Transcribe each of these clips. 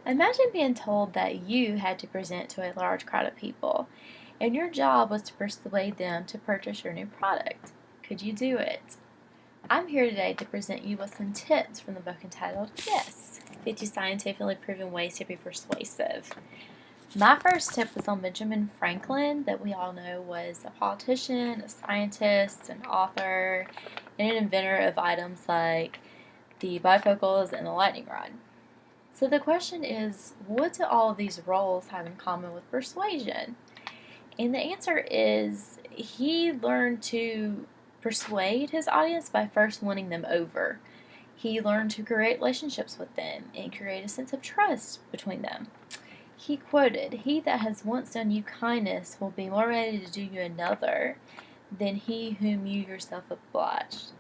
Imagine being told that you had to present to a large crowd of people, and your job was to persuade them to purchase your new product. Could you do it? I'm here today to present you with some tips from the book entitled Yes, 50 Scientifically Proven Ways to Be Persuasive. My first tip was on Benjamin Franklin, that we all know was a politician, a scientist, an author, and an inventor of items like the bifocals and the lightning rod. So the question is, what do all of these roles have in common with persuasion? And the answer is he learned to persuade his audience by first winning them over. He learned to create relationships with them and create a sense of trust between them. He quoted, "He that has once done you kindness will be more ready to do you another than he whom you yourself obliged."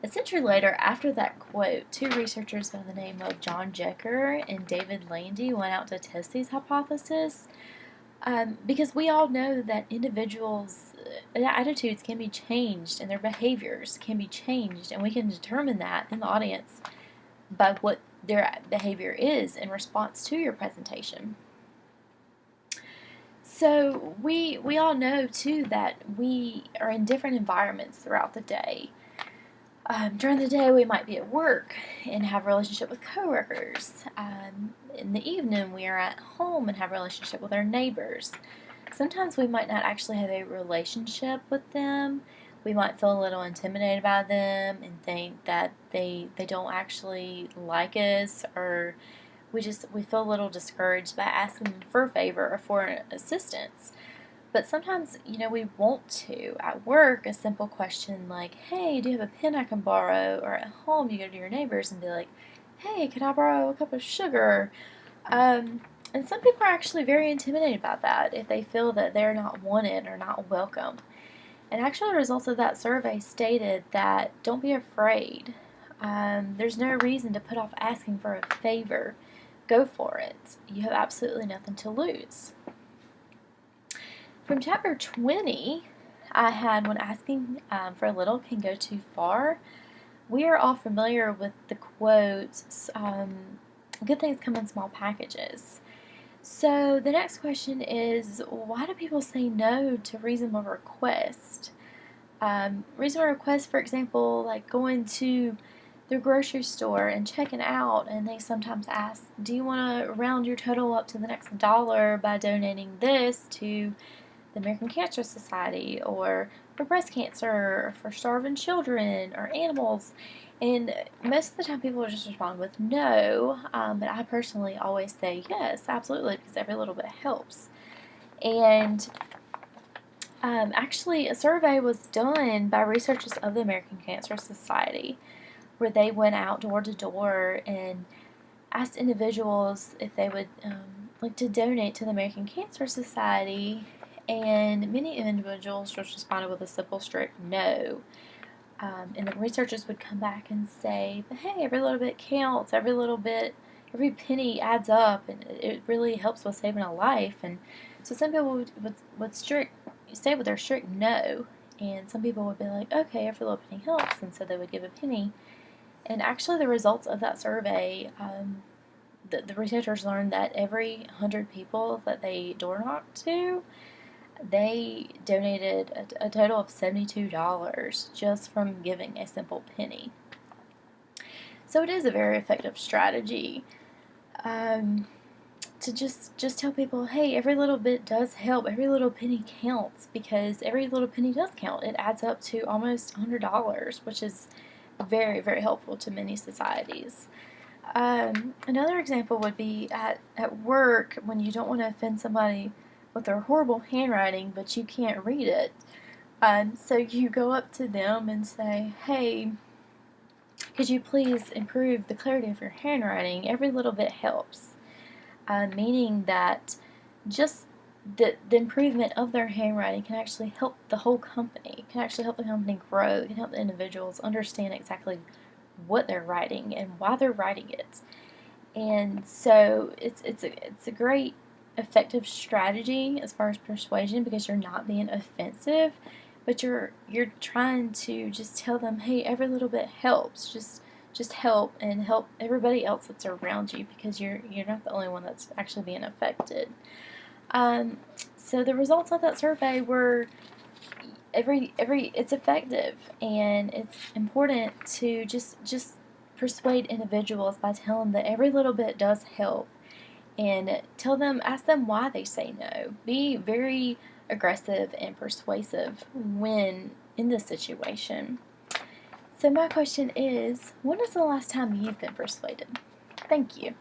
A century later, after that quote, two researchers by the name of John Jecker and David Landy went out to test these hypotheses, because we all know that individuals' attitudes can be changed and their behaviors can be changed, and we can determine that in the audience by what their behavior is in response to your presentation. So we all know too that we are in different environments throughout the day. During the day, we might be at work and have a relationship with coworkers. In the evening, we are at home and have a relationship with our neighbors. Sometimes we might not actually have a relationship with them. We might feel a little intimidated by them and think that they don't actually like us, or we feel a little discouraged by asking them for a favor or for assistance. But sometimes, we want to. At work, a simple question like, "Hey, do you have a pen I can borrow?" Or at home, you go to your neighbors and be like, "Hey, can I borrow a cup of sugar?" And some people are actually very intimidated by that if they feel that they're not wanted or not welcome. And actually, the results of that survey stated that don't be afraid. There's no reason to put off asking for a favor. Go for it. You have absolutely nothing to lose. From chapter 20, I had when asking for a little can go too far. We are all familiar with the quotes, good things come in small packages. So the next question is, why do people say no to reasonable requests? Reasonable requests, for example, like going to the grocery store and checking out, and they sometimes ask, "Do you want to round your total up to the next dollar by donating this to the American Cancer Society, or for breast cancer, or for starving children, or animals?" And most of the time people will just respond with no, but I personally always say yes, absolutely, because every little bit helps. And actually, a survey was done by researchers of the American Cancer Society where they went out door to door and asked individuals if they would like to donate to the American Cancer Society, and many individuals just responded with a simple, strict no. And the researchers would come back and say, "But hey, every little bit counts, every little bit, every penny adds up, and it really helps with saving a life." And so some people would stay with their strict no, and some people would be like, "Okay, every little penny helps," and so they would give a penny. And actually, the results of that survey, the researchers learned that every 100 people that they door knocked to, they donated a total of $72 just from giving a simple penny. So it is a very effective strategy to just tell people, hey, every little bit does help, every little penny counts, because every little penny does count. It adds up to almost $100, which is very, very helpful to many societies. Another example would be at work when you don't want to offend somebody with their horrible handwriting, but you can't read it. So you go up to them and say, "Hey, could you please improve the clarity of your handwriting? Every little bit helps." Meaning that just the improvement of their handwriting can actually help the whole company, can actually help the company grow, it can help the individuals understand exactly what they're writing and why they're writing it. And so it's a great effective strategy as far as persuasion, because you're not being offensive, but you're trying to just tell them, hey, every little bit helps. Just just help and help everybody else that's around you, because you're not the only one that's actually being affected. Um, so the results of that survey were it's effective, and it's important to just persuade individuals by telling them that every little bit does help, and ask them why they say no. Be very aggressive and persuasive when in this situation. So my question is, when is the last time you've been persuaded? Thank you.